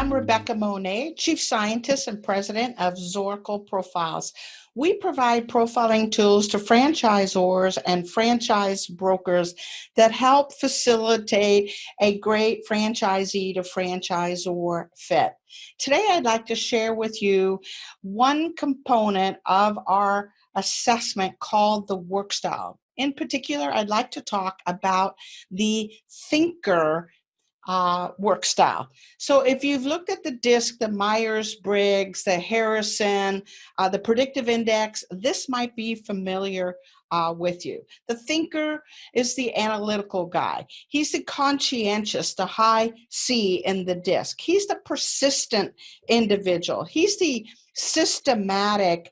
I'm Rebecca Monet, Chief Scientist and President of Zorakle Profiles. We provide profiling tools to franchisors and franchise brokers that help facilitate a great franchisee to franchisor fit. Today, I'd like to share with you one component of our assessment called the work style. In particular, I'd like to talk about the thinker work style. So if you've looked at the DISC, the Myers-Briggs, the Harrison, the predictive index, this might be familiar with you. The thinker is the analytical guy. He's the conscientious, the high C in the DISC. He's the persistent individual. He's the systematic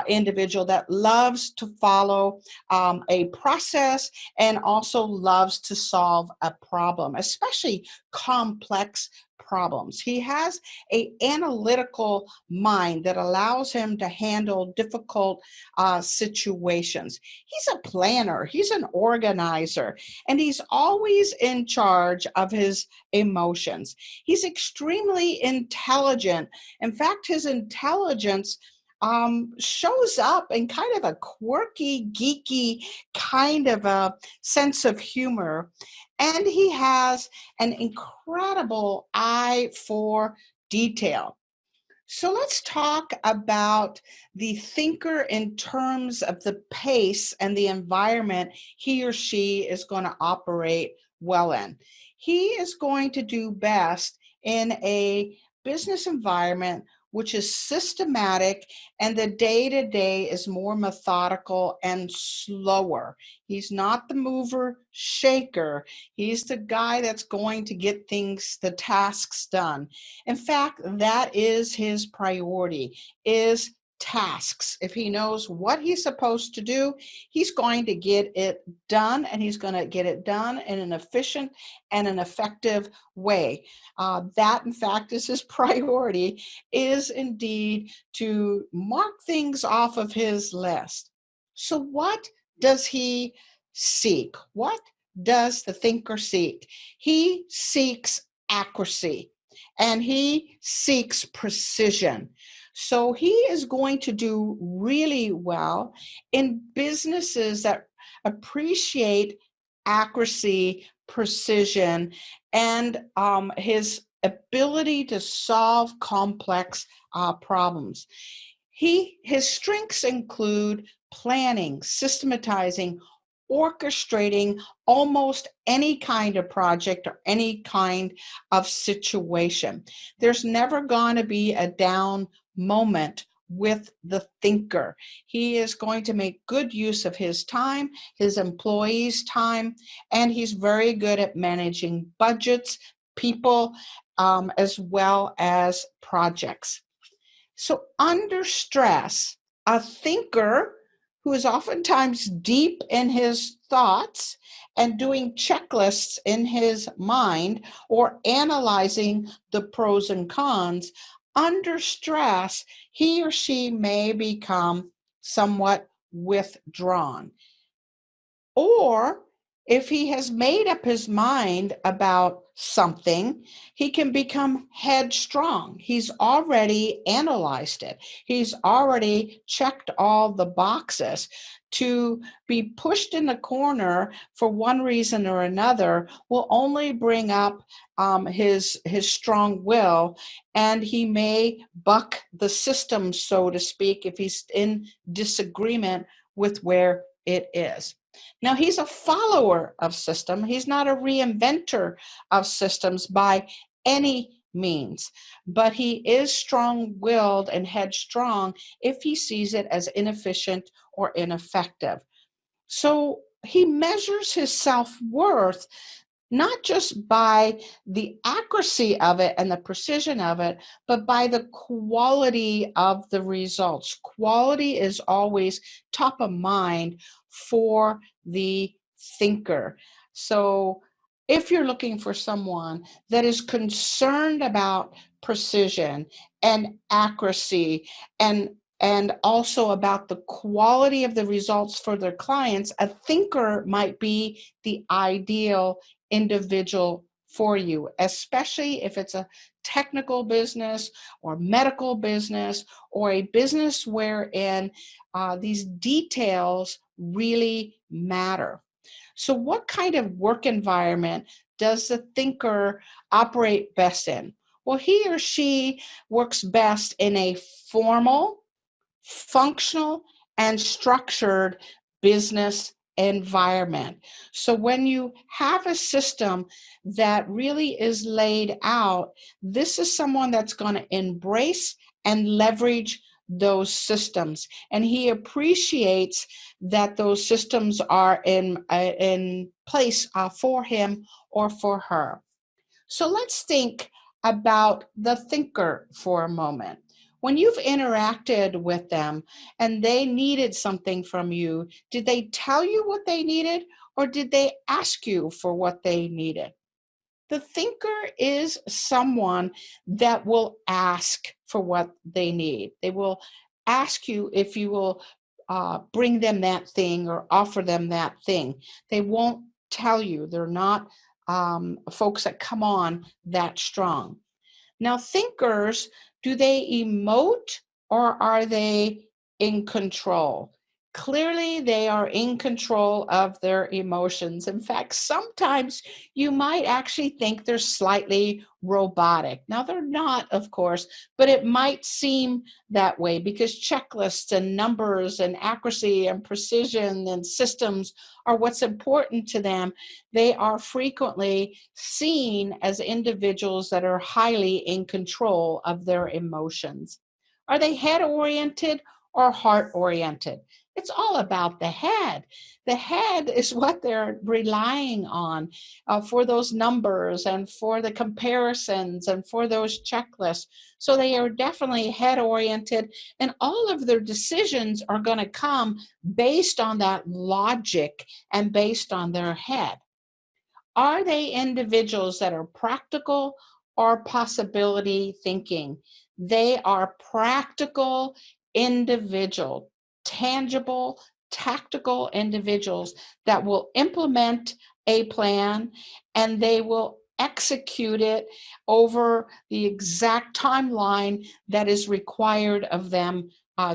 individual that loves to follow a process and also loves to solve a problem, especially complex problems. He has an analytical mind that allows him to handle difficult situations. He's a planner, he's an organizer, and he's always in charge of his emotions. He's extremely intelligent. In fact, his intelligence shows up in kind of a quirky, geeky kind of a sense of humor. And he has an incredible eye for detail. So let's talk about the thinker in terms of the pace and the environment he or she is going to operate well in. He is going to do best in a business environment which is systematic, and the day-to-day is more methodical and slower. He's not the mover shaker. He's the guy that's going to get things, the tasks done. In fact, that is his priority, is tasks. If he knows what he's supposed to do, he's going to get it done, and he's going to get it done in an efficient and an effective way. That, in fact, is his priority, is indeed to mark things off of his list. So what does he seek? What does the thinker seek? He seeks accuracy, and he seeks precision. So he is going to do really well in businesses that appreciate accuracy, precision, and his ability to solve complex problems. His strengths include planning, systematizing, orchestrating almost any kind of project or any kind of situation. There's never going to be a down moment with the thinker. He is going to make good use of his time, his employees' time, and he's very good at managing budgets, people, as well as projects. So under stress, a thinker who is oftentimes deep in his thoughts and doing checklists in his mind or analyzing the pros and cons, under stress, he or she may become somewhat withdrawn. Or if he has made up his mind about something, he can become headstrong. He's already analyzed it. He's already checked all the boxes. To be pushed in the corner for one reason or another will only bring up his strong will, and he may buck the system, so to speak, if he's in disagreement with where it is. Now, he's a follower of system. He's not a reinventor of systems by any means, but he is strong-willed and headstrong if he sees it as inefficient or ineffective. So he measures his self-worth not just by the accuracy of it and the precision of it, but by the quality of the results. Quality is always top of mind for the thinker. So if you're looking for someone that is concerned about precision and accuracy and also about the quality of the results for their clients, a thinker might be the ideal individual for you, especially if it's a technical business or medical business or a business wherein these details really matter. So what kind of work environment does the thinker operate best in? Well, he or she works best in a formal, functional, and structured business environment. So when you have a system that really is laid out, this is someone that's going to embrace and leverage those systems. And he appreciates that those systems are in place for him or for her. So let's think about the thinker for a moment. When you've interacted with them and they needed something from you, did they tell you what they needed or did they ask you for what they needed? The thinker is someone that will ask for what they need. They will ask you if you will bring them that thing or offer them that thing. They won't tell you. They're not folks that come on that strong. Now, thinkers, do they emote or are they in control? Clearly, they are in control of their emotions. In fact, sometimes you might actually think they're slightly robotic. Now, they're not, of course, but it might seem that way because checklists and numbers and accuracy and precision and systems are what's important to them. They are frequently seen as individuals that are highly in control of their emotions. Are they head-oriented or heart-oriented? It's all about the head. The head is what they're relying on for those numbers and for the comparisons and for those checklists. So they are definitely head-oriented, and all of their decisions are going to come based on that logic and based on their head. Are they individuals that are practical or possibility thinking? They are practical individual, tangible, tactical individuals that will implement a plan and they will execute it over the exact timeline that is required of them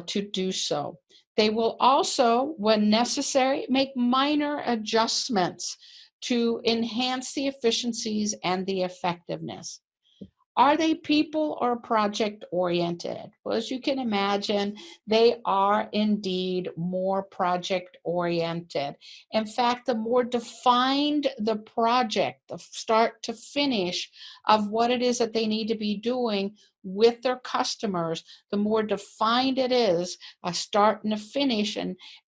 to do so. They will also, when necessary, make minor adjustments to enhance the efficiencies and the effectiveness. Are they people or project oriented? Well, as you can imagine, they are indeed more project oriented. In fact, the more defined the project, the start to finish of what it is that they need to be doing with their customers, the more defined it is, a start and a finish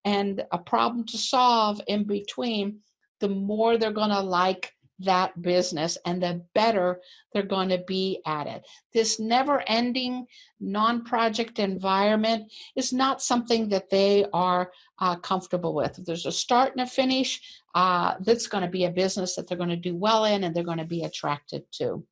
and a problem to solve in between, the more they're going to like that business and the better they're going to be at it. This never-ending non-project environment is not something that they are comfortable with. If there's a start and a finish, that's going to be a business that they're going to do well in and they're going to be attracted to.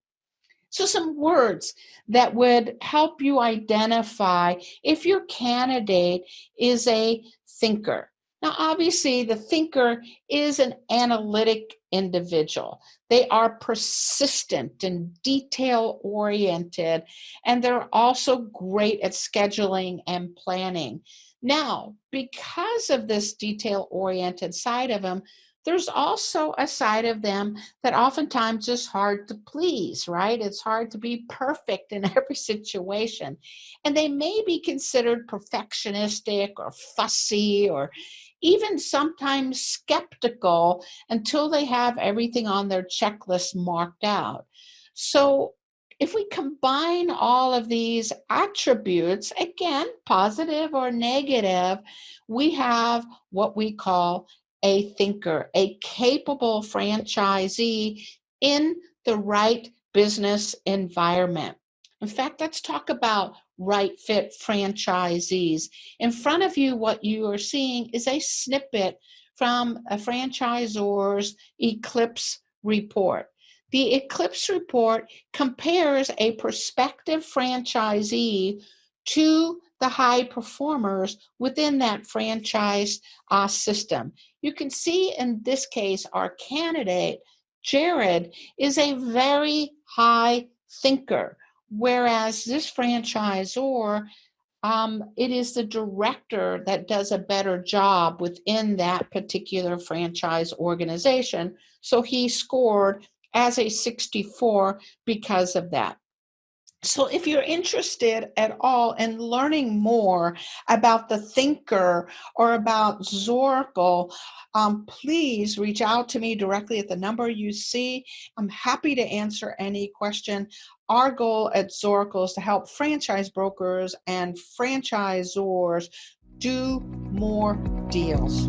So some words that would help you identify if your candidate is a thinker. Now, obviously, the thinker is an analytic individual. They are persistent and detail-oriented, and they're also great at scheduling and planning. Now, because of this detail-oriented side of them, there's also a side of them that oftentimes is hard to please, right? It's hard to be perfect in every situation. And they may be considered perfectionistic or fussy or even sometimes skeptical until they have everything on their checklist marked out. So if we combine all of these attributes, again, positive or negative, we have what we call a thinker, a capable franchisee in the right business environment. In fact, let's talk about right fit franchisees. In front of you, what you are seeing is a snippet from a franchisor's Eclipse report. The Eclipse report compares a prospective franchisee to the high performers within that franchise system. You can see in this case, our candidate, Jared, is a very high thinker, whereas this franchisor, it is the director that does a better job within that particular franchise organization. So he scored as a 64 because of that. So if you're interested at all in learning more about the thinker or about Zorakle, please reach out to me directly at the number you see. I'm happy to answer any question. Our goal at Zorakle is to help franchise brokers and franchisors do more deals.